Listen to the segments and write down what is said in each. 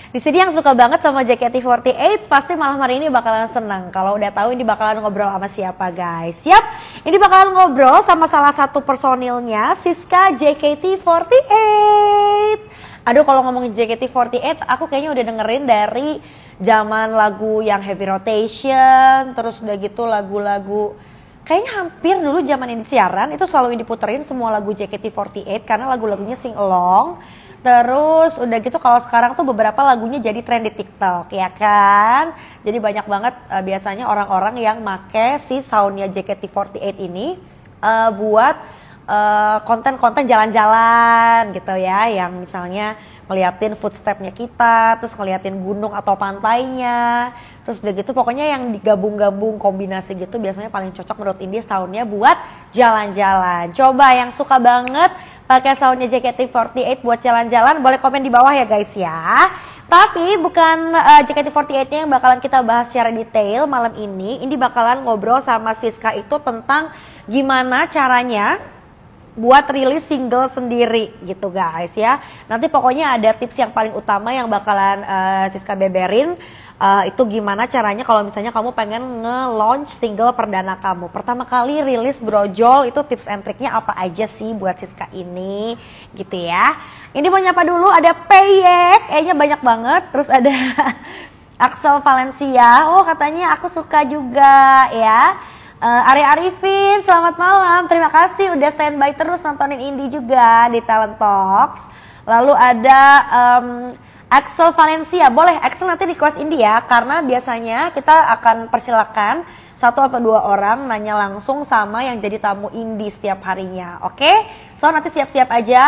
Di sini yang suka banget sama JKT48 pasti malam hari ini bakalan senang. Kalau udah tahu ini bakalan ngobrol sama siapa guys. Siap? Ini bakalan ngobrol sama salah satu personilnya, Siska JKT48. Aduh, kalau ngomongin JKT48 aku kayaknya udah dengerin dari zaman lagu yang Heavy Rotation, terus udah gitu lagu-lagu kayaknya hampir dulu zaman ini siaran itu selalu diputerin semua lagu JKT48 karena lagu-lagunya sing along. Terus udah gitu kalau sekarang tuh beberapa lagunya jadi tren di TikTok ya kan. Jadi banyak banget biasanya orang-orang yang make si soundnya JKT48 ini buat konten-konten jalan-jalan gitu ya, yang misalnya ngeliatin footstepnya kita, terus ngeliatin gunung atau pantainya, terus udah gitu pokoknya yang digabung-gabung kombinasi gitu biasanya paling cocok menurut Indi soundnya buat jalan-jalan. Coba yang suka banget pakai soundnya JKT48 buat jalan-jalan boleh komen di bawah ya guys ya. Tapi bukan JKT48-nya yang bakalan kita bahas secara detail malam ini. Indi bakalan ngobrol sama Siska itu tentang gimana caranya buat rilis single sendiri gitu guys ya. Nanti pokoknya ada tips yang paling utama yang bakalan Siska beberin. Itu gimana caranya kalau misalnya kamu pengen nge-launch single perdana kamu. Pertama kali rilis brojol itu tips and triknya apa aja sih buat Siska ini gitu ya. Ini mau nyapa dulu ada Peyek, kayaknya banyak banget. Terus ada Axel Valencia, oh katanya aku suka juga ya. Ari Arifin, selamat malam. Terima kasih udah standby terus nontonin Indi juga di Talent Talks. Lalu ada Axel Valencia, boleh Axel nanti request Indi ya, karena biasanya kita akan persilakan 1 atau 2 orang nanya langsung sama yang jadi tamu Indi setiap harinya, oke? So nanti siap-siap aja,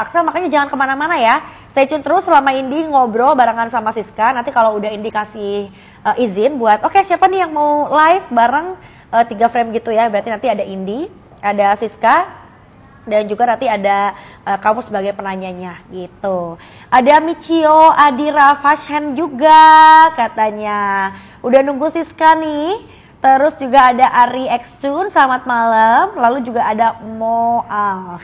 Axel makanya jangan kemana-mana ya. Stay tune terus selama Indi ngobrol barengan sama Siska. Nanti kalau udah Indi kasih izin buat, oke siapa nih yang mau live bareng 3 frame gitu ya, berarti nanti ada Indi, ada Siska, dan juga nanti ada kamu sebagai penanyanya gitu. Ada Michio Adira Fashion juga katanya, udah nunggu Siska nih. Terus juga ada Ari Xtun, selamat malam. Lalu juga ada Moal.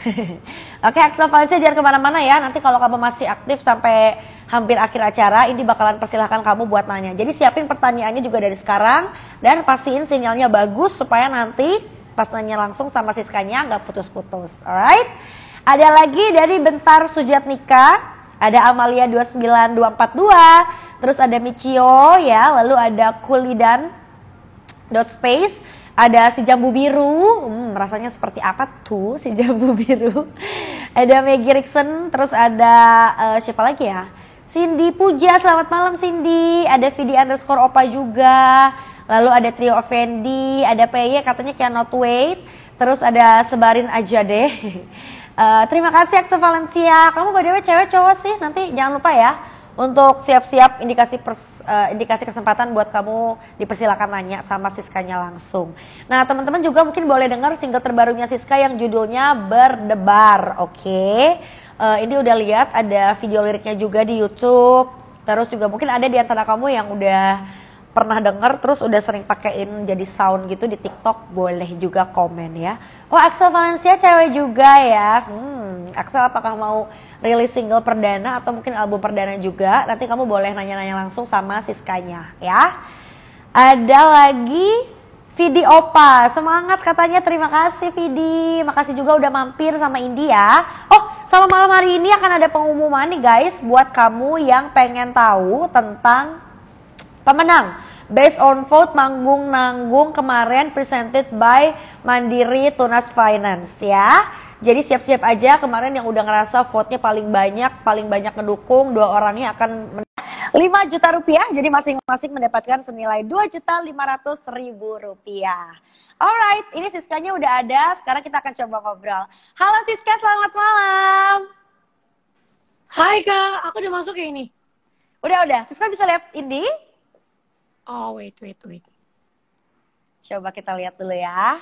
Oke, Axel Valencia jangan kemana-mana ya, nanti kalau kamu masih aktif sampai hampir akhir acara, ini bakalan persilahkan kamu buat nanya. Jadi siapin pertanyaannya juga dari sekarang dan pastiin sinyalnya bagus supaya nanti pas nanya langsung sama Siskanya nggak putus-putus. Alright? Ada lagi dari Bentar Sujatnika, ada Amalia 29242, terus ada Michio ya, lalu ada Kulidan .space, ada si jambu biru, rasanya seperti apa tuh si jambu biru. Ada Maggie Rickson, terus ada siapa lagi ya? Cindy Puja, selamat malam Cindy. Ada Vidi underscore Opa juga. Lalu ada Trio Effendi, ada PY katanya cannot wait. Terus ada Sebarin aja deh. Terima kasih Axel Valencia. Kamu bagaimana cewek cowok sih? Nanti jangan lupa ya untuk siap-siap indikasi kesempatan buat kamu dipersilakan nanya sama Siskanya langsung. Nah teman-teman juga mungkin boleh dengar single terbarunya Siska yang judulnya Berdebar, oke? Ini udah lihat ada video liriknya juga di YouTube. Terus juga mungkin ada di antara kamu yang udah pernah denger terus udah sering pakein jadi sound gitu di TikTok, boleh juga komen ya. Oh Axel Valencia cewek juga ya. Axel apakah mau rilis single perdana atau mungkin album perdana juga? Nanti kamu boleh nanya-nanya langsung sama Siskanya ya. Ada lagi Vidi Opa, semangat katanya, terima kasih Vidi. Makasih juga udah mampir sama Indi ya. Oh sama malam hari ini akan ada pengumuman nih guys buat kamu yang pengen tahu tentang pemenang Based on Vote Manggung Nanggung kemarin presented by Mandiri Tunas Finance ya. Jadi siap-siap aja, kemarin yang udah ngerasa vote-nya paling banyak ngedukung, 2 orangnya akan 5 juta rupiah. Jadi masing-masing mendapatkan senilai 2.500.000 rupiah. Alright, ini Siskanya udah ada, sekarang kita akan coba ngobrol. Halo Siska, selamat malam. Hai Kak, aku udah masuk ya ini? Udah. Siska bisa lihat Indi? Oh, wait. Coba kita lihat dulu ya.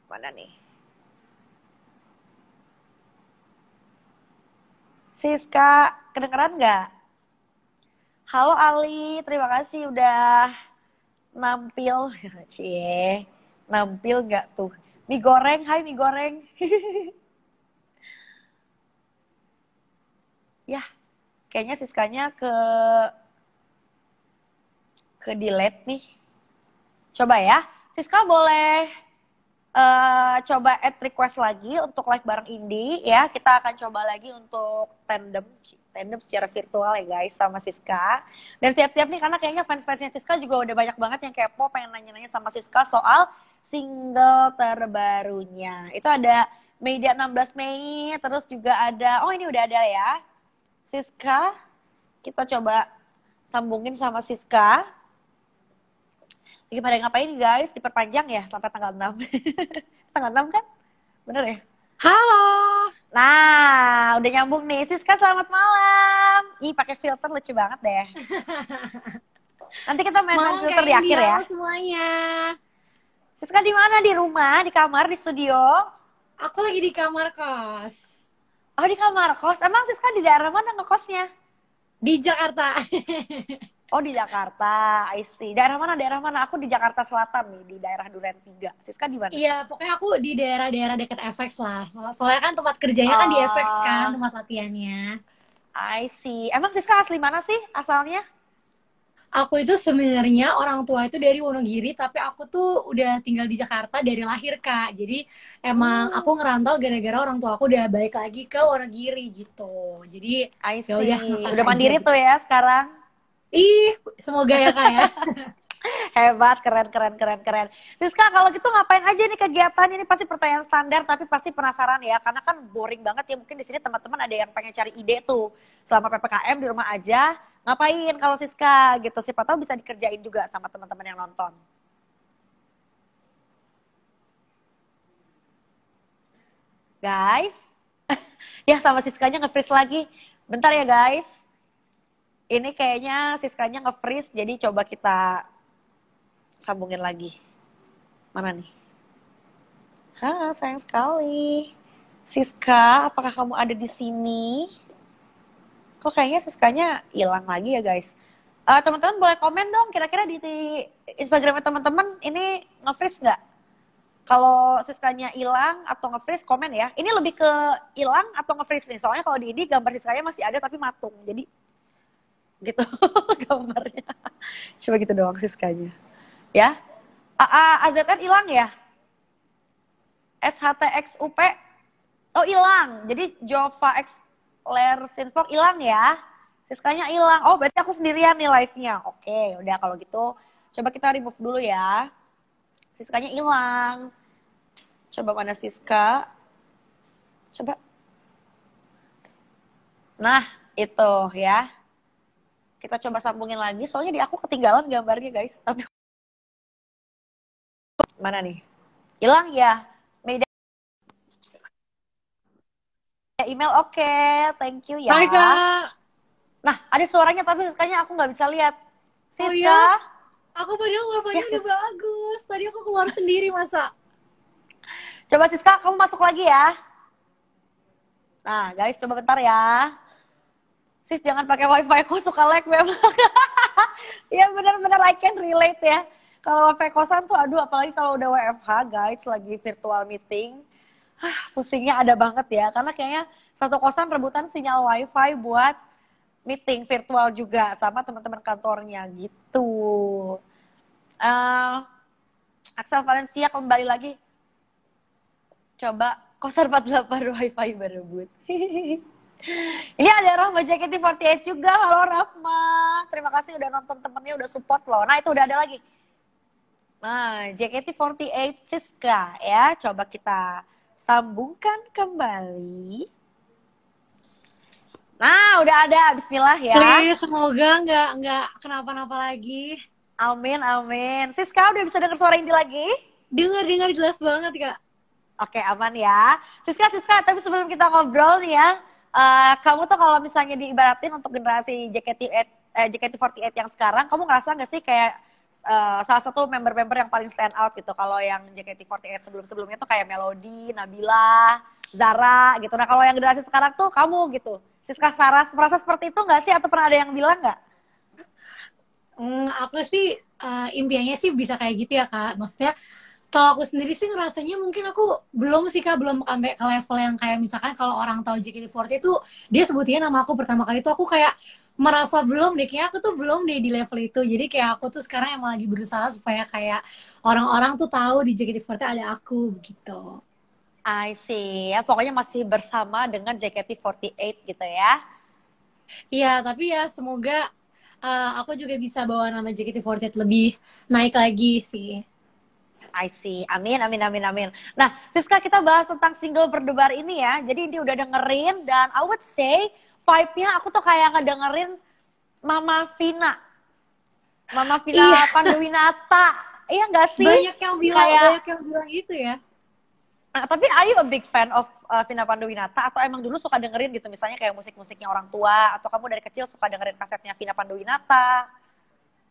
Mana nih? Siska, kedengeran nggak? Halo Ali, terima kasih udah nampil. Cie, nampil nggak tuh? Mie goreng, hai mie goreng. Ya, kayaknya Siskanya ke delete nih. Coba ya. Siska boleh coba add request lagi untuk live bareng Indi ya. Kita akan coba lagi untuk tandem secara virtual ya guys sama Siska. Dan siap-siap nih karena kayaknya fans-fansnya Siska juga udah banyak banget yang kepo pengen nanya-nanya sama Siska soal single terbarunya. Itu ada media 16 Mei, terus juga ada, oh ini udah ada ya. Siska, kita coba sambungin sama Siska. Lagi pada ngapain guys? Diperpanjang ya sampai tanggal 6. Tanggal 6 kan? Bener ya? Halo. Nah, udah nyambung nih. Siska selamat malam. Ih, pakai filter lucu banget deh. Nanti kita main filter di akhir ya. Semuanya. Siska di mana? Di rumah, di kamar, di studio? Aku lagi di kamar kos. Oh, di kamar kos. Emang Siska di daerah mana ngekosnya? Di Jakarta. Oh, di Jakarta. I see. Daerah mana? Daerah mana? Aku di Jakarta Selatan nih, di daerah Duren 3. Siska di mana? Iya, pokoknya aku di daerah-daerah dekat FX lah. Soalnya kan tempat kerjanya kan di FX kan, tempat latihannya. I see. Emang Siska asli mana sih asalnya? Aku itu sebenarnya orang tua itu dari Wonogiri, tapi aku tuh udah tinggal di Jakarta dari lahir, Kak. Jadi emang aku ngerantau gara-gara orang tua aku udah balik lagi ke Wonogiri gitu. Jadi I see. ya Udah mandiri tuh ya sekarang. Ih, semoga ya Kak ya. Hebat, keren. Siska, kalau gitu ngapain aja nih kegiatan ini? Pasti pertanyaan standar, tapi pasti penasaran ya. Karena kan boring banget ya. Mungkin di sini teman-teman ada yang pengen cari ide tuh. Selama PPKM di rumah aja, ngapain kalau Siska gitu. Siapa tahu bisa dikerjain juga sama teman-teman yang nonton. Guys, ya sama Siskanya nge-freeze lagi. Bentar ya guys. Ini kayaknya Siskanya nge-freeze, jadi coba kita sambungin lagi. Mana nih? Sayang sekali. Siska, apakah kamu ada di sini? Kok kayaknya Siskanya hilang lagi ya guys. Teman-teman boleh komen dong, kira-kira di Instagramnya teman-teman ini nge-freeze nggak? Kalau Siskanya hilang atau nge-freeze, komen ya. Ini lebih ke hilang atau nge-freeze nih. Soalnya kalau di ini gambar Siskanya masih ada tapi matung. Jadi gitu gambarnya. Coba gitu doang Siskanya. Ya. AZN hilang ya? SHTXUP oh hilang. Jadi Jova X Ler Sinfok hilang ya. Siskanya hilang. Oh, berarti aku sendirian nih live-nya. Oke, udah kalau gitu coba kita remove dulu ya. Siskanya hilang. Coba mana Siska? Coba. Nah, itu ya. Kita coba sambungin lagi. Soalnya di aku ketinggalan gambarnya, guys. Tapi mana nih? Hilang ya? Media email oke. Thank you ya. Hai Kak. Nah, ada suaranya tapi Siskanya aku nggak bisa lihat. Siska? Oh ya? Aku padahal wifi-nya udah bagus. Tadi aku keluar sendiri masa. Coba Siska, kamu masuk lagi ya. Nah, guys, coba bentar ya. Sis, jangan pakai wifi, aku suka lag memang. Ya benar-benar I can relate ya. Kalau wifi kosan tuh, aduh apalagi kalau udah WFH guys, lagi virtual meeting. Pusingnya ada banget ya, karena kayaknya satu kosan rebutan sinyal wifi buat meeting virtual juga sama teman-teman kantornya gitu. Axel Valencia kembali lagi. Coba kosan 48 wifi berebut. Ini ada Rahma JKT48 juga. Halo Rahma. Terima kasih udah nonton temennya, udah support loh. Nah itu udah ada lagi. Nah JKT48 Siska ya. Coba kita sambungkan kembali. Nah udah ada. Bismillah ya. Please, semoga nggak kenapa-napa lagi. Amin. Siska udah bisa denger suara Indi lagi? Dengar jelas banget Kak. Oke aman ya. Siska tapi sebelum kita ngobrol nih ya. Kamu tuh kalau misalnya diibaratin untuk generasi JKT48 yang sekarang, kamu ngerasa nggak sih kayak salah satu member-member yang paling stand out gitu? Kalau yang JKT48 sebelum-sebelumnya tuh kayak Melody, Nabila, Zara gitu. Nah kalau yang generasi sekarang tuh kamu gitu. Siska Saras merasa seperti itu nggak sih? Atau pernah ada yang bilang nggak? Aku sih impiannya sih bisa kayak gitu ya Kak. Maksudnya Kalau aku sendiri sih ngerasanya mungkin aku belum sih Kak, belum sampai ke level yang kayak misalkan kalau orang tahu JKT48 itu dia sebutin nama aku pertama kali itu aku kayak merasa belum deh, kayaknya aku tuh belum deh di level itu. Jadi kayak aku tuh sekarang emang lagi berusaha supaya kayak orang-orang tuh tahu di JKT48 ada aku gitu. I see. Ya, pokoknya masih bersama dengan JKT48 gitu ya. Iya, tapi ya semoga aku juga bisa bawa nama JKT48 lebih naik lagi sih. I see. Amin, amin, amin, amin. Nah, Siska, kita bahas tentang single berdebar ini ya. Jadi dia udah dengerin dan I would say vibe-nya aku tuh kayak ngedengerin Mama Vina. Mama Iya, Vina Panduwinata. Iya nggak sih? Kayak, banyak yang bilang gitu ya. tapi are you a big fan of Vina Panduwinata? Atau emang dulu suka dengerin gitu, misalnya kayak musik-musiknya orang tua? Atau kamu dari kecil suka dengerin kasetnya Vina Panduwinata?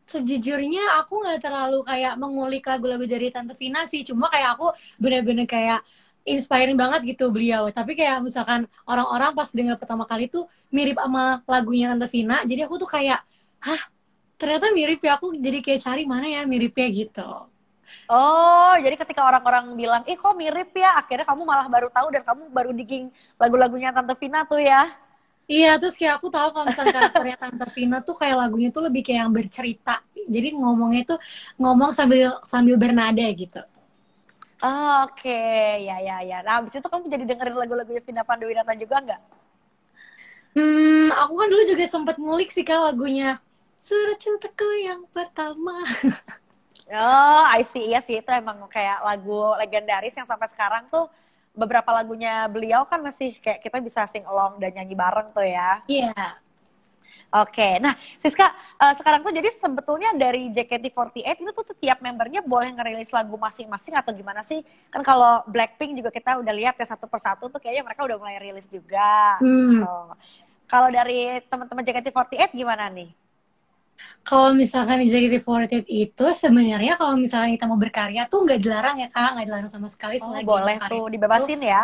Sejujurnya aku nggak terlalu kayak mengulik lagu-lagu dari Tante Vina sih, cuma kayak aku bener-bener kayak inspiring banget gitu beliau. Tapi kayak misalkan orang-orang pas denger pertama kali tuh mirip sama lagunya Tante Vina, jadi aku tuh kayak, hah, ternyata mirip ya. Aku jadi kayak cari mana ya miripnya gitu. Oh, jadi ketika orang-orang bilang, ih kok mirip ya, akhirnya kamu malah baru tahu dan kamu baru digging lagu-lagunya Tante Vina tuh ya. Iya, terus kayak aku tahu kalau misalnya karakternya Tante Vina tuh kayak lagunya tuh lebih kayak yang bercerita. Jadi ngomongnya tuh ngomong sambil sambil bernada gitu. Oke, ya, ya, ya. Nah, abis itu kamu jadi dengerin lagu-lagunya Vina Panduwinata juga nggak? Aku kan dulu juga sempat ngulik sih kak lagunya Surat Cintaku yang pertama. Oh, I see. Iya sih, itu emang kayak lagu legendaris yang sampai sekarang tuh beberapa lagunya beliau kan masih kayak kita bisa sing along dan nyanyi bareng tuh ya. Iya. Oke, nah Siska, sekarang tuh jadi sebetulnya dari JKT48 itu tuh tiap membernya boleh ngerilis lagu masing-masing atau gimana sih? Kan kalau Blackpink juga kita udah lihat ya satu persatu tuh kayaknya mereka udah mulai rilis juga Hmm. gitu. Kalau dari teman-teman JKT48 gimana nih? Kalau misalkan di JKT48 itu sebenarnya kalau misalnya kita mau berkarya tuh nggak dilarang ya kak, nggak dilarang sama sekali Oh, selagi boleh emang karya tuh itu. dibebasin ya.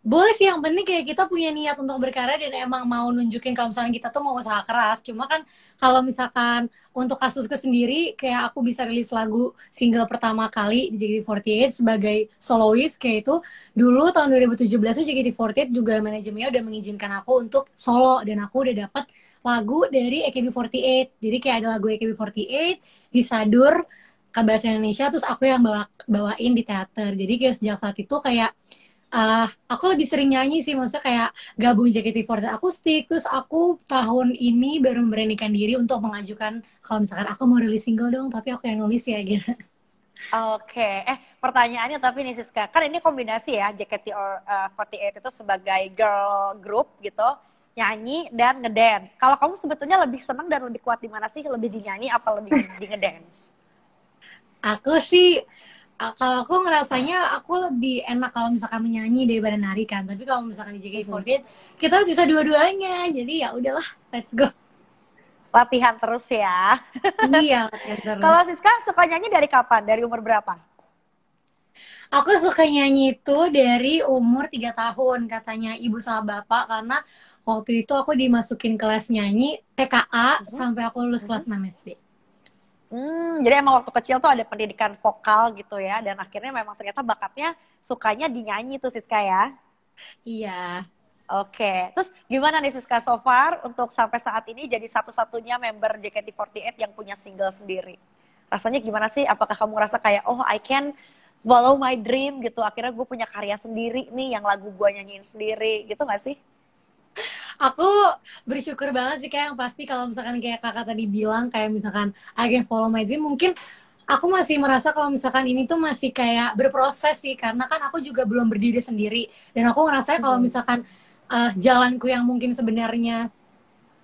Boleh sih, yang penting kayak kita punya niat untuk berkarya dan emang mau nunjukin kalau misalnya kita tuh mau usaha keras. Cuma kan kalau misalkan untuk kasusku sendiri, kayak aku bisa rilis lagu single pertama kali di JKT48 sebagai soloist kayak itu. Dulu tahun 2017 tuh JKT48 juga manajemennya udah mengizinkan aku untuk solo dan aku udah dapat lagu dari AKB48. Jadi kayak ada lagu AKB48 disadur ke bahasa Indonesia terus aku yang bawain di teater. Jadi kayak sejak saat itu kayak aku lebih sering nyanyi sih, maksudnya kayak gabung JKT48 akustik, terus aku tahun ini baru memberanikan diri untuk mengajukan kalau misalkan aku mau rilis single dong, tapi aku yang nulis ya gitu. Oke, pertanyaannya tapi nih Siska, kan ini kombinasi ya JKT48 itu sebagai girl group gitu, nyanyi dan ngedance. Kalau kamu sebetulnya lebih senang dan lebih kuat di mana sih? Lebih di nyanyi apa lebih di ngedance? Aku sih kalau aku ngerasanya aku lebih enak kalau misalkan menyanyi daripada nari kan, tapi kalau misalkan di Mhm. JKT48 kita harus bisa dua-duanya, jadi ya udahlah, let's go. Latihan terus ya. Iya, latihan terus. Kalau Siska suka nyanyi dari kapan? Dari umur berapa? Aku suka nyanyi itu dari umur 3 tahun, katanya ibu sama bapak, karena waktu itu aku dimasukin kelas nyanyi TKA Mhm. sampai aku lulus Mhm. kelas 6 SD. Jadi emang waktu kecil tuh ada pendidikan vokal gitu ya, dan akhirnya memang ternyata bakatnya sukanya dinyanyi tuh Siska ya. Iya. Oke, terus gimana nih Siska so far untuk sampai saat ini jadi satu-satunya member JKT48 yang punya single sendiri? Rasanya gimana sih? Apakah kamu ngerasa kayak, oh I can follow my dream gitu, akhirnya gue punya karya sendiri nih yang lagu gue nyanyiin sendiri gitu gak sih? Aku bersyukur banget sih kayak yang pasti kalau misalkan kayak kakak tadi bilang kayak misalkan I can follow my dream, mungkin aku masih merasa kalau misalkan ini tuh masih kayak berproses sih, karena kan aku juga belum berdiri sendiri dan aku ngerasa kalau Mhm. misalkan jalanku yang mungkin sebenarnya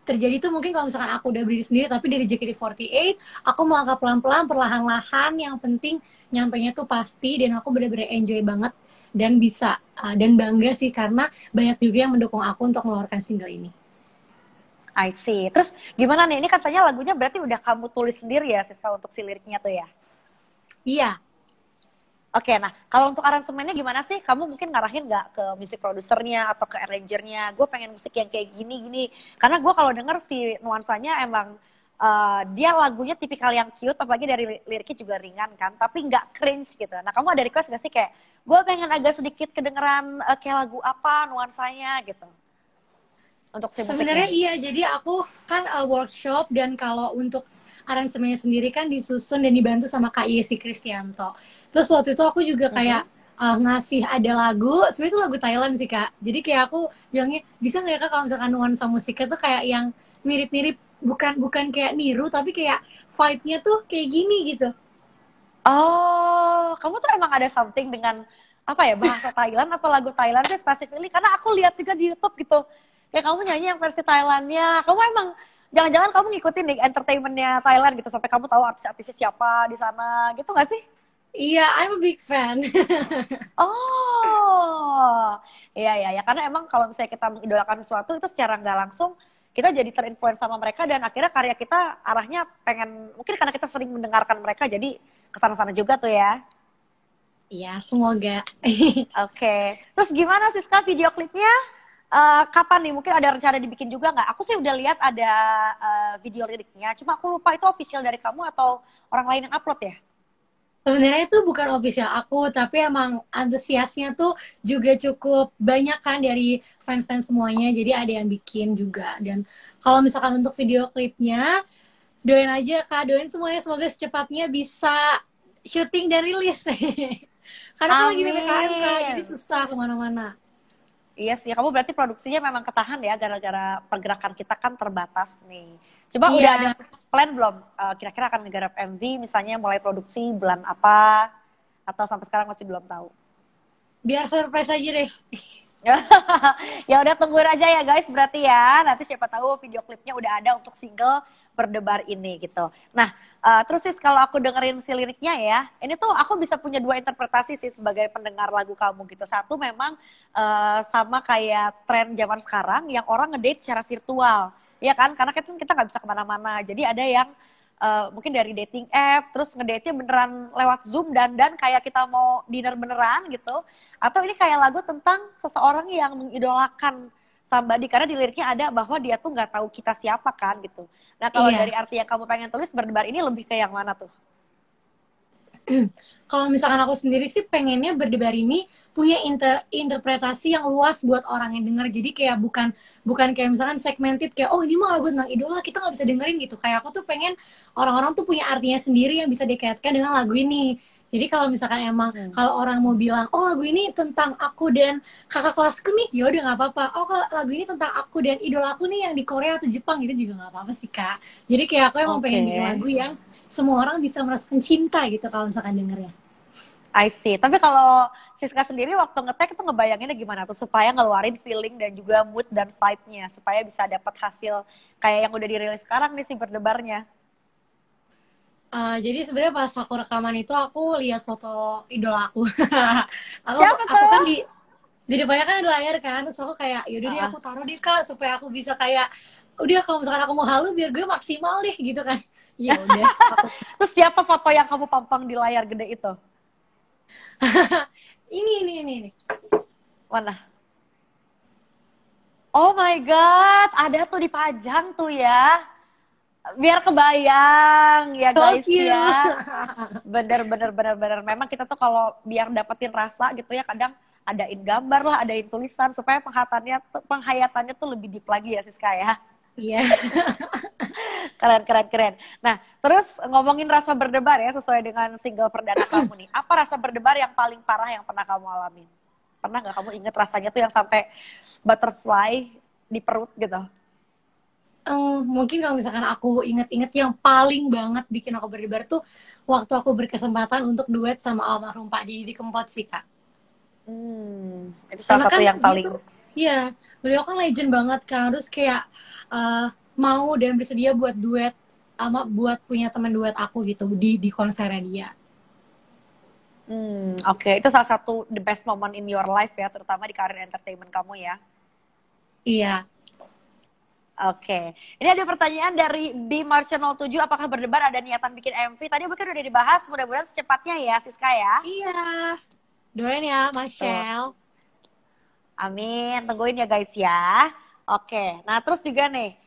terjadi tuh mungkin kalau misalkan aku udah berdiri sendiri, tapi dari JKT48 aku melangkah pelan-pelan perlahan-lahan, yang penting nyampainya tuh pasti dan aku bener-bener enjoy banget dan bisa dan bangga sih karena banyak juga yang mendukung aku untuk mengeluarkan single ini. I see. Terus gimana nih? Ini katanya lagunya berarti udah kamu tulis sendiri ya Siska untuk si liriknya tuh ya? Iya. Oke, nah kalau untuk aransemennya gimana sih? Kamu mungkin ngarahin nggak ke musik produsernya atau ke arrangernya? Gue pengen musik yang kayak gini-gini. Karena gue kalau denger si nuansanya emang dia lagunya tipikal yang cute, apalagi dari liriknya juga ringan kan, tapi nggak cringe gitu. Nah kamu ada request gak sih kayak, gue pengen agak sedikit kedengeran kayak lagu apa nuansanya gitu, untuk si Sebenarnya musiknya? iya, jadi aku kan workshop dan kalau untuk aransemennya sendiri kan disusun dan dibantu sama Kak Yesi Kristianto. Terus waktu itu aku juga kayak Mhm. ngasih ada lagu, sebenarnya itu lagu Thailand sih Kak. Jadi kayak aku bilangnya bisa nggak ya Kak kalau misalkan nuansa musiknya tuh kayak yang mirip-mirip, bukan bukan kayak niru tapi kayak vibe-nya tuh kayak gini gitu. Oh, kamu tuh emang ada something dengan apa ya, bahasa Thailand atau lagu Thailand sih specifically? Karena aku lihat juga di YouTube gitu. Kayak kamu nyanyi yang versi Thailandnya. Kamu emang jangan-jangan kamu ngikutin nih entertainmentnya Thailand gitu sampai kamu tahu artis-artisnya siapa di sana gitu nggak sih? Iya, I'm a big fan. Oh, iya iya ya. Karena emang kalau misalnya kita mengidolakan sesuatu itu secara nggak langsung kita jadi terinfluence sama mereka dan akhirnya karya kita arahnya pengen mungkin karena kita sering mendengarkan mereka jadi kesana-sana juga tuh ya. Iya, semoga. Oke. Terus gimana sih Siska video klipnya? Kapan nih? Mungkin ada rencana dibikin juga nggak? Aku sih udah lihat ada video liriknya. Cuma aku lupa itu official dari kamu atau orang lain yang upload ya? Sebenarnya itu bukan official aku, tapi emang antusiasnya tuh juga cukup banyak kan dari fans-fans semuanya. Jadi ada yang bikin juga. Dan kalau misalkan untuk video klipnya, doain aja Kak, doain semuanya semoga secepatnya bisa syuting dan rilis. Karena kan lagi PPKM Kak, jadi Amin. susah kemana-mana. Iya sih, kamu berarti produksinya memang ketahan ya gara-gara pergerakan kita kan terbatas nih. Coba udah ada Iya, plan belum? Kira-kira akan ngegarap MV misalnya mulai produksi bulan apa? Atau sampai sekarang masih belum tahu? biar surprise aja deh. Ya udah tungguin aja ya guys berarti ya. Nanti siapa tahu video klipnya udah ada untuk single Berdebar ini gitu. Nah, terus sih kalau aku dengerin si liriknya ya, ini tuh aku bisa punya dua interpretasi sih sebagai pendengar lagu kamu gitu. Satu memang sama kayak tren zaman sekarang yang orang ngedate secara virtual. Ya kan, karena kita nggak bisa kemana-mana. Jadi ada yang mungkin dari dating app, terus ngedate-nya beneran lewat Zoom dan kayak kita mau dinner beneran gitu. Atau ini kayak lagu tentang seseorang yang mengidolakan somebody karena di liriknya ada bahwa dia tuh nggak tahu kita siapa kan gitu. Nah kalau dari Iya. arti yang kamu pengen tulis berdebar ini lebih ke yang mana tuh? Kalau misalkan aku sendiri sih pengennya berdebar ini punya interpretasi yang luas buat orang yang denger. Jadi kayak bukan bukan kayak misalkan segmented kayak oh ini mah lagu tentang idola kita nggak bisa dengerin gitu. Kayak aku tuh pengen orang-orang tuh punya artinya sendiri yang bisa dikaitkan dengan lagu ini. Jadi kalau misalkan emang Hmm. kalau orang mau bilang oh lagu ini tentang aku dan kakak kelasku nih, ya udah nggak apa-apa. Oh kalau lagu ini tentang aku dan idola aku nih yang di Korea atau Jepang gitu juga nggak apa-apa sih Kak. Jadi kayak aku emang Oke, pengen bikin lagu yang semua orang bisa merasakan cinta gitu kalau misalkan dengernya. I see. Tapi kalau Siska sendiri waktu ngetek itu ngebayanginnya gimana tuh supaya ngeluarin feeling dan juga mood dan vibe-nya supaya bisa dapat hasil kayak yang udah dirilis sekarang nih si berdebarnya. Jadi sebenarnya pas aku rekaman itu aku lihat foto idola aku. aku Siapa aku kan tuh? di depannya kan ada layar kan, terus aku kayak yaudah deh aku Heeh. taruh deh Kak supaya aku bisa kayak udah kalau misalkan aku mau halu biar gue maksimal deh gitu kan. Ya udah aku Terus siapa foto yang kamu pampang di layar gede itu? ini. Mana? Oh my God, ada tuh dipajang tuh ya. Biar kebayang ya Told guys you. ya. Bener. Memang kita tuh kalau biar dapetin rasa gitu ya kadang adain gambar lah, adain tulisan supaya penghayatannya tuh lebih deep lagi ya Siska ya. Iya. Keren. Nah, terus ngomongin rasa berdebar ya sesuai dengan single perdana kamu nih. Apa rasa berdebar yang paling parah yang pernah kamu alamin? Pernah nggak kamu inget rasanya tuh yang sampai butterfly di perut gitu? Mungkin kalau misalkan aku inget-inget yang paling banget bikin aku berdebar tuh waktu aku berkesempatan untuk duet sama almarhum Pak Didi Kempot sih Kak. Itu salah Karena satu kan yang dia paling. tuh ya beliau kan legend banget kan, terus kayak mau dan bersedia buat duet sama buat punya teman duet aku gitu di konsernya dia. Oke. Itu salah satu the best moment in your life ya, terutama di karir entertainment kamu ya. Iya. Oke. Ini ada pertanyaan dari B Martian 07, apakah berdebar ada niatan bikin MV? Tadi mungkin udah dibahas, mudah-mudahan secepatnya ya Siska ya. Iya. Doain ya, Tuh. Michelle. Amin, tungguin ya guys ya. Oke, nah terus juga nih,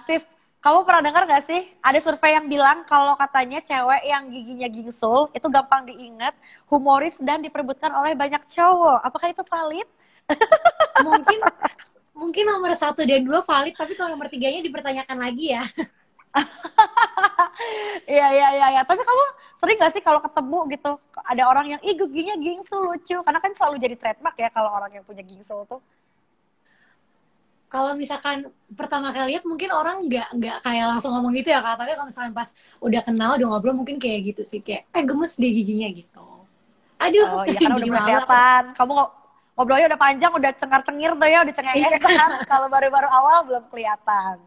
sis Kamu pernah dengar gak sih? Ada survei yang bilang kalau katanya cewek yang giginya gingsul itu gampang diingat, humoris dan diperebutkan oleh banyak cowok. Apakah itu valid? Mungkin mungkin nomor satu dan dua valid, tapi kalau nomor tiganya dipertanyakan lagi ya. Iya, iya, iya, iya. Tapi kamu sering gak sih kalau ketemu gitu, ada orang yang, ih giginya gingsul lucu. Karena kan selalu jadi trademark ya kalau orang yang punya gingsul tuh. Kalau misalkan pertama kali lihat mungkin orang nggak kayak langsung ngomong gitu ya Kak, tapi kalau misalkan pas udah kenal udah ngobrol mungkin kayak gitu sih, kayak gemes deh giginya gitu. Aduh, Oh iya, karena udah jadi mulai malu aku. kelihatan. Kamu ngobrolnya udah panjang, udah cengar-cengir tuh ya, udah cengenges kan. Kalau baru-baru awal belum kelihatan.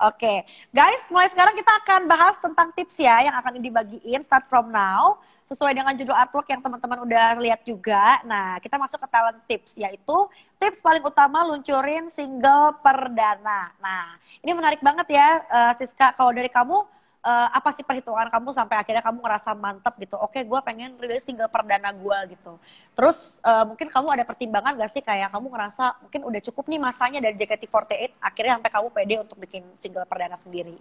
Oke, guys, mulai sekarang kita akan bahas tentang tips ya yang akan dibagiin start from now. Sesuai dengan judul artwork yang teman-teman udah lihat juga. Nah, kita masuk ke talent tips, yaitu tips paling utama luncurin single perdana. Nah, ini menarik banget ya, Siska. Kalau dari kamu, apa sih perhitungan kamu sampai akhirnya kamu ngerasa mantep gitu? Oke, gue pengen rilis single perdana gue gitu. Terus mungkin kamu ada pertimbangan gak sih kayak kamu ngerasa mungkin udah cukup nih masanya dari JKT48 akhirnya sampai kamu pede untuk bikin single perdana sendiri?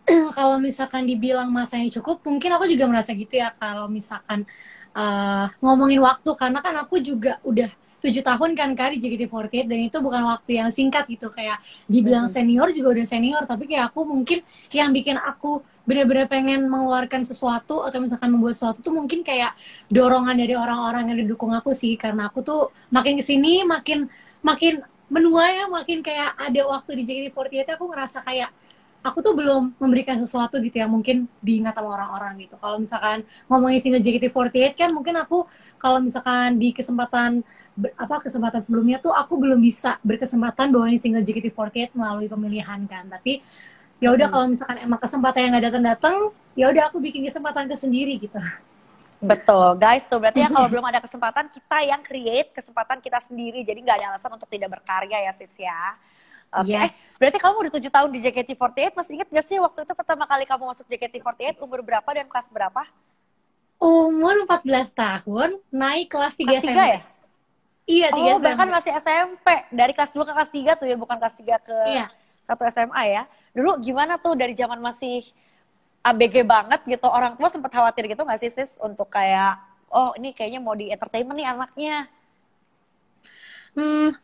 Kalau misalkan dibilang masanya cukup, mungkin aku juga merasa gitu ya. Kalau misalkan ngomongin waktu, karena kan aku juga udah 7 tahun kan Kak di JKT48, dan itu bukan waktu yang singkat gitu. Kayak dibilang senior juga udah senior, tapi kayak aku mungkin yang bikin aku bener-bener pengen mengeluarkan sesuatu atau misalkan membuat sesuatu tuh mungkin kayak dorongan dari orang-orang yang didukung aku sih. Karena aku tuh makin kesini makin makin menua ya, makin kayak ada waktu di JKT48 aku ngerasa kayak aku tuh belum memberikan sesuatu gitu ya, mungkin diingat sama orang-orang gitu. Kalau misalkan ngomongin single JKT48 kan mungkin aku kalau misalkan di kesempatan kesempatan sebelumnya tuh aku belum bisa berkesempatan bawain single JKT48 melalui pemilihan kan. Tapi ya udah, kalau misalkan emang kesempatan yang gak datang, ya udah aku bikin kesempatan ke sendiri gitu. Betul, guys. Tuh berarti ya kalau belum ada kesempatan kita yang create kesempatan kita sendiri. Jadi nggak ada alasan untuk tidak berkarya ya sis ya. Oke, Yes. berarti kamu udah 7 tahun di JKT48. Masih inget gak sih waktu itu pertama kali kamu masuk JKT48 umur berapa dan kelas berapa? Umur 14 tahun, naik kelas 3 Kelas 3 SMP. ya? Iya, 3 Oh, bahkan SMP. masih SMP. Dari kelas 2 ke kelas 3 tuh ya, bukan kelas 3 ke Iya. 1 SMA ya. Dulu gimana tuh dari zaman masih ABG banget gitu, orang tua sempat khawatir gitu gak sih sis untuk kayak, oh ini kayaknya mau di entertainment nih anaknya.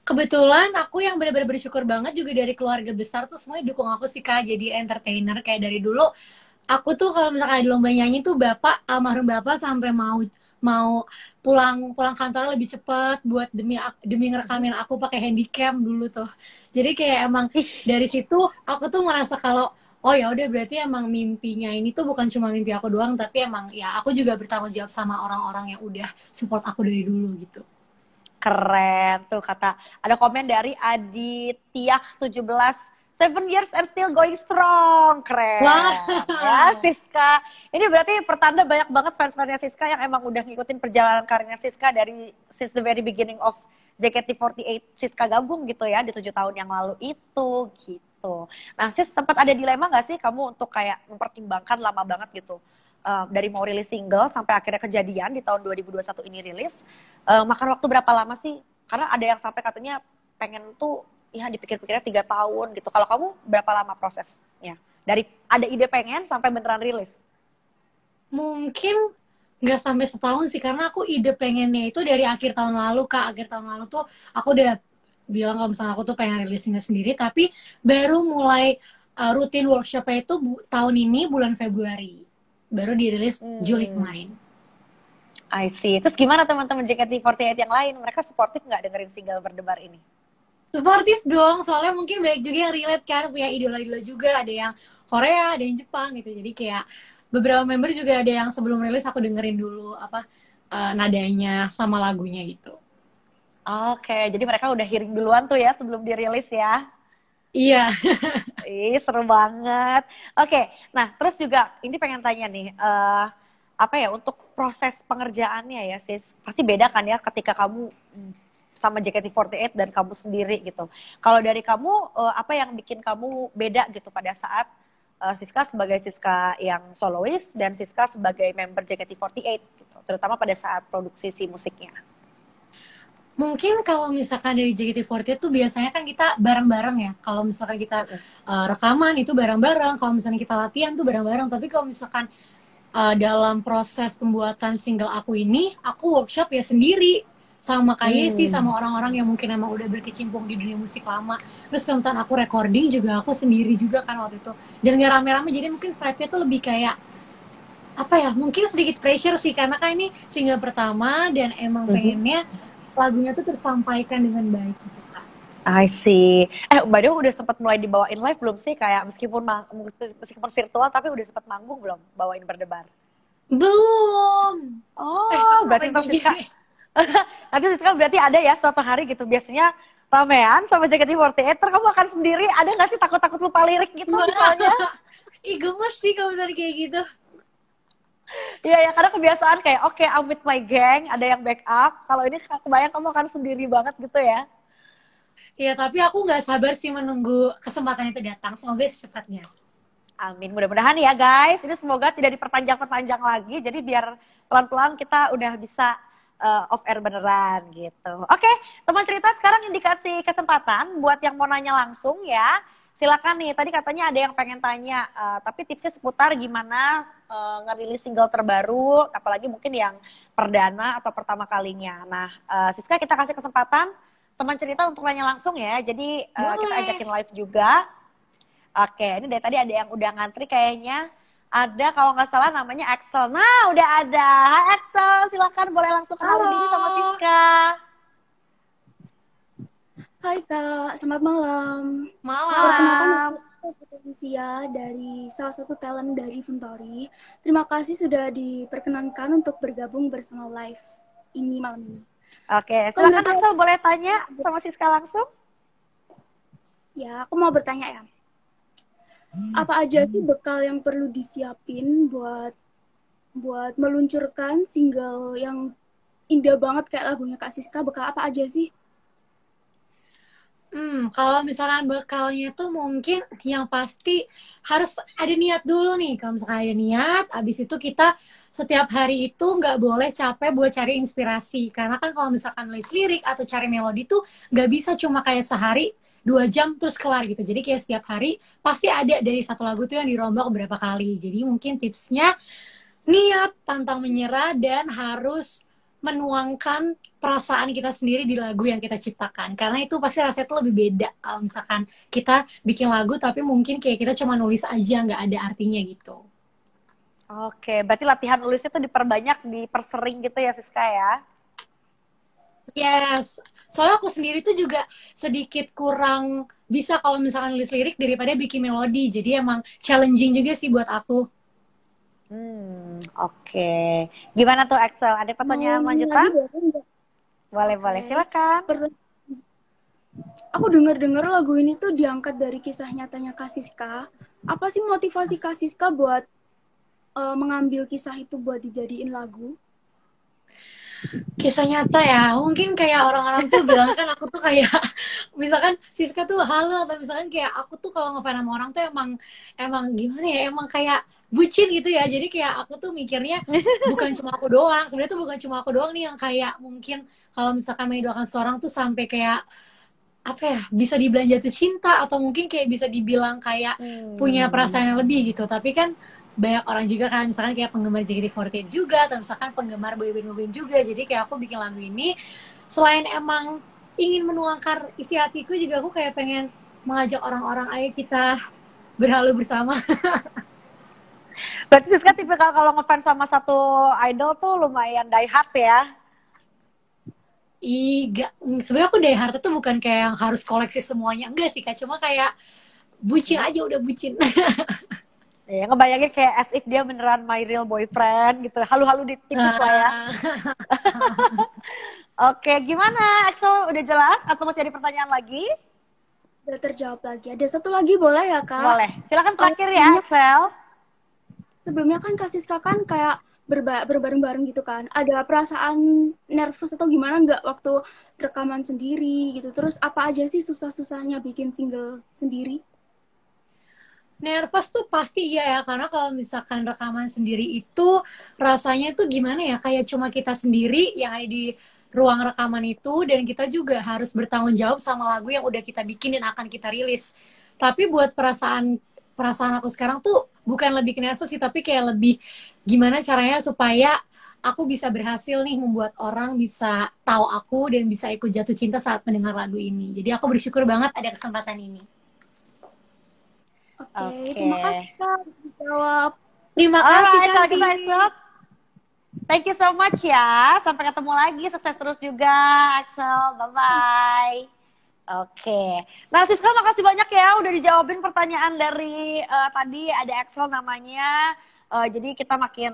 Kebetulan aku yang benar-benar bersyukur banget juga dari keluarga besar tuh semuanya dukung aku sih Kak jadi entertainer. Kayak dari dulu aku tuh kalau misalkan ada lomba nyanyi tuh bapak, almarhum bapak sampai mau mau pulang pulang kantor lebih cepat buat demi ngerekamin aku pakai handycam dulu tuh. Jadi kayak emang Ih, dari situ aku tuh merasa kalau oh ya udah, berarti emang mimpinya ini tuh bukan cuma mimpi aku doang, tapi emang ya aku juga bertanggung jawab sama orang-orang yang udah support aku dari dulu gitu. keren tuh kata. Ada komen dari Aditiah 17. 7 years and still going strong. Keren. Ya, Wow. Siska. Ini berarti pertanda banyak banget fans-fansnya Siska yang emang udah ngikutin perjalanan karirnya Siska dari since the very beginning of JKT48 Siska gabung gitu ya di 7 tahun yang lalu itu gitu. Nah, Sis sempat ada dilema gak sih kamu untuk kayak mempertimbangkan lama banget gitu? Dari mau rilis single sampai akhirnya kejadian di tahun 2021 ini rilis, makan waktu berapa lama sih? Karena ada yang sampai katanya pengen tuh ya dipikir-pikirnya 3 tahun gitu. Kalau kamu berapa lama prosesnya? Dari ada ide pengen sampai beneran rilis? Mungkin nggak sampai setahun sih, karena aku ide pengennya itu dari akhir tahun lalu Kak. Akhir tahun lalu tuh aku udah bilang kalau misalnya aku tuh pengen rilisnya sendiri, tapi baru mulai rutin workshopnya itu tahun ini bulan Februari. Baru dirilis Juli kemarin. I see. Terus gimana teman-teman JKT48 yang lain? Mereka supportif nggak dengerin single berdebar ini? Suportif dong, soalnya mungkin banyak juga yang relate kan, punya idola-idola juga, ada yang Korea, ada yang Jepang gitu. Jadi kayak beberapa member juga ada yang sebelum rilis aku dengerin dulu nadanya sama lagunya gitu. Oke, jadi mereka udah hearing duluan tuh ya sebelum dirilis ya. Iya. Ih, seru banget. Oke, nah terus juga ini pengen tanya nih, apa ya untuk proses pengerjaannya ya sis, pasti beda kan ya ketika kamu sama JKT48 dan kamu sendiri gitu. Kalau dari kamu, apa yang bikin kamu beda gitu pada saat Siska sebagai Siska yang solois dan Siska sebagai member JKT48 gitu, terutama pada saat produksi si musiknya? Mungkin kalau misalkan dari JKT48 tuh biasanya kan kita bareng-bareng ya. Kalau misalkan kita rekaman itu bareng-bareng, kalau misalnya kita latihan tuh bareng-bareng. Tapi kalau misalkan dalam proses pembuatan single aku ini, aku workshop ya sendiri sama kayak sih Hmm. sama orang-orang yang mungkin emang udah berkecimpung di dunia musik lama. Terus kalau misalkan aku recording juga aku sendiri juga kan waktu itu. Dan nggak rame-rame, jadi mungkin vibe-nya tuh lebih kayak apa ya, mungkin sedikit pressure sih karena kan ini single pertama dan emang Mhm. pengennya lagunya tuh tersampaikan dengan baik gitu kan. I see. Mbak Dewa udah sempat mulai dibawain live belum sih? Kayak meskipun virtual tapi udah sempat manggung belum bawain berdebar? Belum. Oh, Aku berarti ngapain ntar kayak Siska, gini? nanti Siska berarti ada ya suatu hari gitu. Biasanya ramean sama JKT48, ntar kamu akan sendiri. Ada nggak sih takut-takut lupa lirik gitu Wah, misalnya? ih gemes sih kalau misalnya kayak gitu. Iya ya, karena kebiasaan kayak oke, I'm with my gang, ada yang backup. Kalau ini kebayang kamu akan sendiri banget gitu ya. Ya, tapi aku nggak sabar sih menunggu kesempatan itu datang. Semoga secepatnya. Amin, mudah-mudahan ya guys. Ini semoga tidak diperpanjang-perpanjang lagi. Jadi biar pelan-pelan kita udah bisa off air beneran gitu. Oke, teman cerita sekarang indikasi kesempatan buat yang mau nanya langsung ya. Silakan nih, tadi katanya ada yang pengen tanya, tapi tipsnya seputar gimana ngerilis single terbaru, apalagi mungkin yang perdana atau pertama kalinya. Nah, Siska kita kasih kesempatan teman cerita untuk nanya langsung ya. Jadi kita Boleh. ajakin live juga. Oke, ini dari tadi ada yang udah ngantri kayaknya. Ada kalau nggak salah namanya Axel. Nah, udah ada. Hai Axel, silakan boleh langsung kenalin diri sama Halo. Siska. Hai Kak, selamat malam. Perkenalkan, Malam. Malam. aku Patricia dari salah satu talent dari Funtori. Terima kasih sudah diperkenankan untuk bergabung bersama live ini malam ini. Oke, Kan silakan berarti Axel boleh tanya sama Siska langsung. ya, aku mau bertanya ya. Apa aja sih bekal yang perlu disiapin buat buat meluncurkan single yang indah banget kayak lagunya Kak Siska? Bekal apa aja sih? Kalau misalkan bekalnya tuh mungkin yang pasti harus ada niat dulu nih. Kalau misalkan ada niat, abis itu kita setiap hari itu nggak boleh capek buat cari inspirasi. Karena kan kalau misalkan nulis lirik atau cari melodi tuh nggak bisa cuma kayak sehari 2 jam terus kelar gitu. Jadi kayak setiap hari pasti ada dari satu lagu tuh yang dirombak beberapa kali. Jadi mungkin tipsnya niat, pantang menyerah, dan harus menuangkan perasaan kita sendiri di lagu yang kita ciptakan. Karena itu pasti rasanya tuh lebih beda kalau misalkan kita bikin lagu tapi mungkin kayak kita cuma nulis aja nggak ada artinya gitu. Oke, berarti latihan nulisnya tuh diperbanyak, dipersering gitu ya Siska ya. Yes, soalnya aku sendiri tuh juga sedikit kurang bisa kalau misalkan nulis lirik daripada bikin melodi. Jadi emang challenging juga sih buat aku. Oke. Gimana tuh Axel? Ada Mau pertanyaan nanya lagi lanjutan? boleh nggak? Boleh-boleh, Oke. silakan. Aku dengar-dengar lagu ini tuh diangkat dari kisah nyatanya Kak Siska. Apa sih motivasi Kak Siska buat mengambil kisah itu buat dijadiin lagu? Kisah nyata ya, mungkin kayak orang-orang tuh bilang kan aku tuh kayak misalkan Siska tuh halo, atau misalkan kayak aku tuh kalau ngefans sama orang tuh emang emang gimana ya, emang kayak bucin gitu ya. Jadi kayak aku tuh mikirnya bukan cuma aku doang, sebenarnya tuh bukan cuma aku doang nih yang kayak mungkin kalau misalkan mengidolakan seorang tuh sampai kayak apa ya, bisa dibilang jatuh cinta atau mungkin kayak bisa dibilang kayak punya Hmm. perasaan yang lebih gitu. Tapi kan banyak orang juga kan misalkan kayak penggemar JKT48 juga atau misalkan penggemar boyband juga. Jadi kayak aku bikin lagu ini selain emang ingin menuangkan isi hatiku, juga aku kayak pengen mengajak orang-orang ayo kita berhalu bersama. Berarti Siska tipikal kalau ngefans sama satu idol tuh lumayan die hard ya. Iya, sebenarnya aku Die Hard tuh bukan kayak yang harus koleksi semuanya, enggak sih Kak, cuma kayak bucin aja, udah bucin. Ya, ngebayangin kayak as if dia beneran my real boyfriend gitu. Halu-halu di tipis lah ya. Oke, gimana Axel? Udah jelas atau masih ada pertanyaan lagi? Udah terjawab lagi. Ada satu lagi boleh ya Kak? Boleh. Silakan terakhir ya Sebelumnya, Axel. sebelumnya kan Kak Siska kan kayak berbareng-bareng gitu kan. Ada perasaan nervous atau gimana nggak waktu rekaman sendiri gitu? Terus apa aja sih susah-susahnya bikin single sendiri? Nervous tuh pasti iya ya, karena kalau misalkan rekaman sendiri itu rasanya tuh gimana ya, kayak cuma kita sendiri yang ada di ruang rekaman itu, dan kita juga harus bertanggung jawab sama lagu yang udah kita bikin dan akan kita rilis. Tapi buat perasaan aku sekarang tuh bukan lebih ke nervous sih, tapi kayak lebih gimana caranya supaya aku bisa berhasil nih membuat orang bisa tahu aku dan bisa ikut jatuh cinta saat mendengar lagu ini. Jadi aku bersyukur banget ada kesempatan ini. Oke, terima kasih Kak dijawab. Terima kasih Alright, kalau gitu Cantik. Axel, thank you so much ya. Sampai ketemu lagi, sukses terus juga Axel. Bye-bye. Oke. Nah, Siska makasih banyak ya udah dijawabin pertanyaan dari tadi ada Axel namanya. Jadi kita makin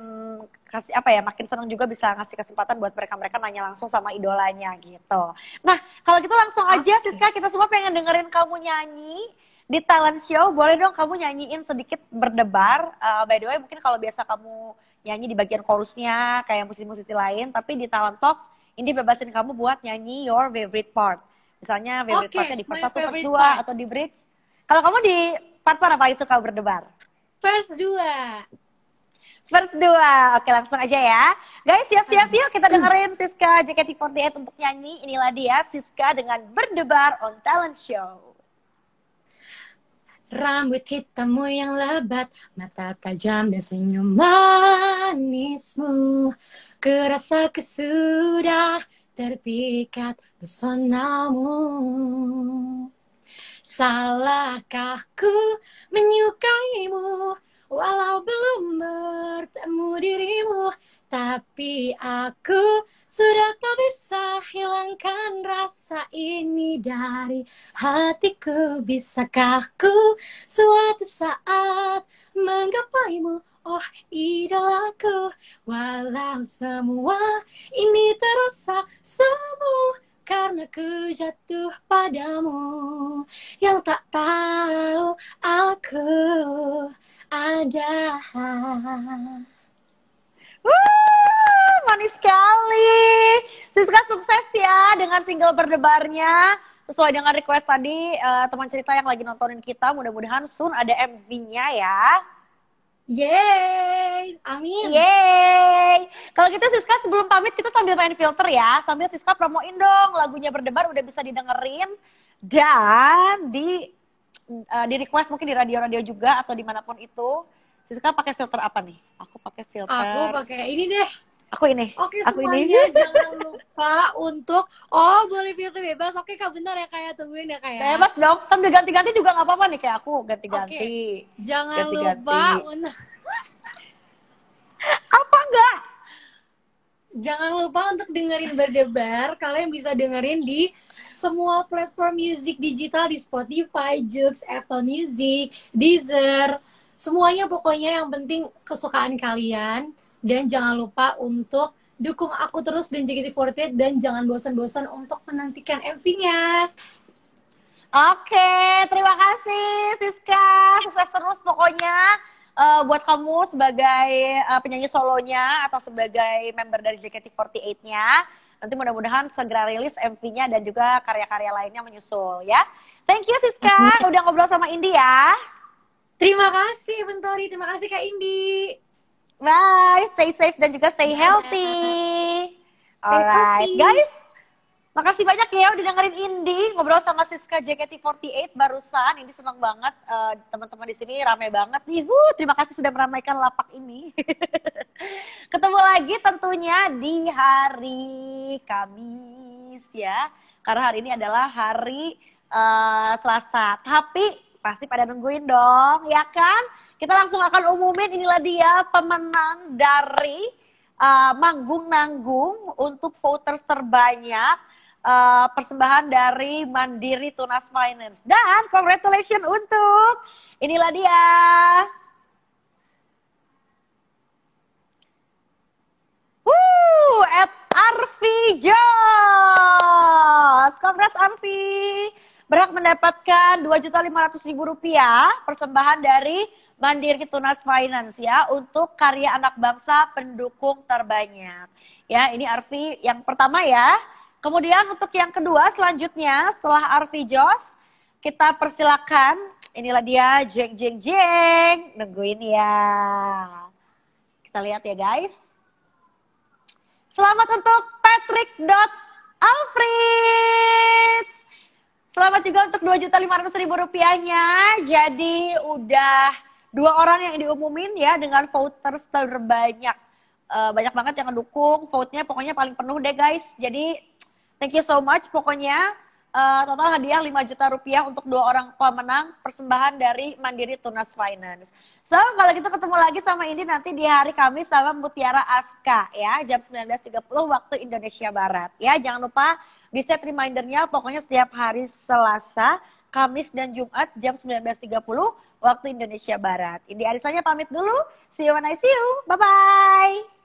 kasih apa ya, makin senang juga bisa ngasih kesempatan buat mereka nanya langsung sama idolanya gitu. Nah, kalau gitu langsung aja Siska, kita semua pengen dengerin kamu nyanyi di talent show. Boleh dong kamu nyanyiin sedikit Berdebar. By the way, mungkin kalau biasa kamu nyanyi di bagian chorusnya kayak musisi-musisi lain, tapi di Talent Talks ini bebasin kamu buat nyanyi your favorite part. Misalnya favorite partnya di verse 1, verse 2, atau di bridge. Kalau kamu di part apa paling suka Berdebar? Verse 2. Verse 2. Oke, langsung aja ya. Guys, siap-siap yuk kita dengerin Siska JKT48 untuk nyanyi. Inilah dia Siska dengan Berdebar on Talent Show. Rambut hitammu yang lebat, mata tajam dan senyum manismu. Kurasa sudah terpikat pesonamu. Salahkah ku menyukaimu, walau belum bertemu dirimu. Tapi aku sudah tak bisa hilangkan rasa ini dari hatiku. Bisakah ku suatu saat menggapaimu, oh idolaku. Walau semua ini terasa semu, karena ku jatuh padamu. Yang tak tahu aku ada. Manis sekali. Siska sukses ya dengan single Berdebarnya. Sesuai dengan request tadi teman cerita yang lagi nontonin kita, mudah-mudahan soon ada MV-nya ya. Yeay, amin. Yeay. Kalau gitu Siska sebelum pamit kita sambil main filter ya. Sambil Siska promoin dong lagunya Berdebar udah bisa didengerin. Dan di request mungkin di radio-radio juga atau dimanapun itu. Siska pakai filter apa nih? Aku pakai filter. Aku pakai ini deh. Aku ini. Oke, aku semuanya ini. jangan lupa untuk boleh filter bebas. Oke Kak, bentar ya kayak tungguin ya kayak. Bebas dong, sambil ganti-ganti juga nggak apa-apa nih kayak aku ganti-ganti. Jangan Ganti-ganti. lupa untuk Apa enggak? jangan lupa untuk dengerin Berdebar. Kalian bisa dengerin di semua platform music digital, di Spotify, Joox, Apple Music, Deezer. Semuanya pokoknya yang penting kesukaan kalian. Dan jangan lupa untuk dukung aku terus dan JKT48, dan jangan bosan-bosan untuk menantikan MV-nya. Oke, terima kasih Siska. Sukses terus pokoknya buat kamu sebagai penyanyi solonya atau sebagai member dari JKT48-nya. Nanti mudah-mudahan segera rilis MV-nya dan juga karya-karya lainnya menyusul ya. Thank you Siska, udah ngobrol sama Indi ya. Terima kasih Bentori, terima kasih Kak Indi. Bye, stay safe dan juga stay healthy. Alright, guys. Makasih banyak ya udah dengerin Indi ngobrol sama Siska JKT48 barusan. Ini seneng banget, teman-teman di sini rame banget nih. Terima kasih sudah meramaikan lapak ini. Ketemu lagi tentunya di hari Kamis ya. Karena hari ini adalah hari Selasa. Tapi pasti pada nungguin dong, ya kan? Kita langsung akan umumin, inilah dia pemenang dari Manggung Nanggung untuk voters terbanyak persembahan dari Mandiri Tunas Finance. Dan congratulations untuk inilah dia. At Arfi Jos. Congrats Arfi. Berhak mendapatkan Rp2.500.000 persembahan dari Mandiri Tunas Finance ya untuk karya anak bangsa pendukung terbanyak. Ya, ini Arfi yang pertama ya. Kemudian untuk yang kedua selanjutnya setelah Arfi Jos, kita persilakan. Inilah dia jeng jeng jeng. Nungguin ya. Kita lihat ya guys. Selamat untuk Patrick Alfreds. Selamat juga untuk 2.500.000 rupiahnya. Jadi udah 2 orang yang diumumin ya dengan voters terbanyak. Banyak banget yang ngedukung, vote-nya pokoknya paling penuh deh guys. Jadi thank you so much pokoknya. Total hadiah 5 juta rupiah untuk 2 orang pemenang persembahan dari Mandiri Tunas Finance. So kalau gitu ketemu lagi sama Indi nanti di hari Kamis sama Mutiara Aska ya jam 19.30 waktu Indonesia Barat ya. Jangan lupa di set remindernya pokoknya setiap hari Selasa, Kamis dan Jumat jam 19.30 waktu Indonesia Barat. Indi Arisanya pamit dulu. See you when I see you. Bye bye.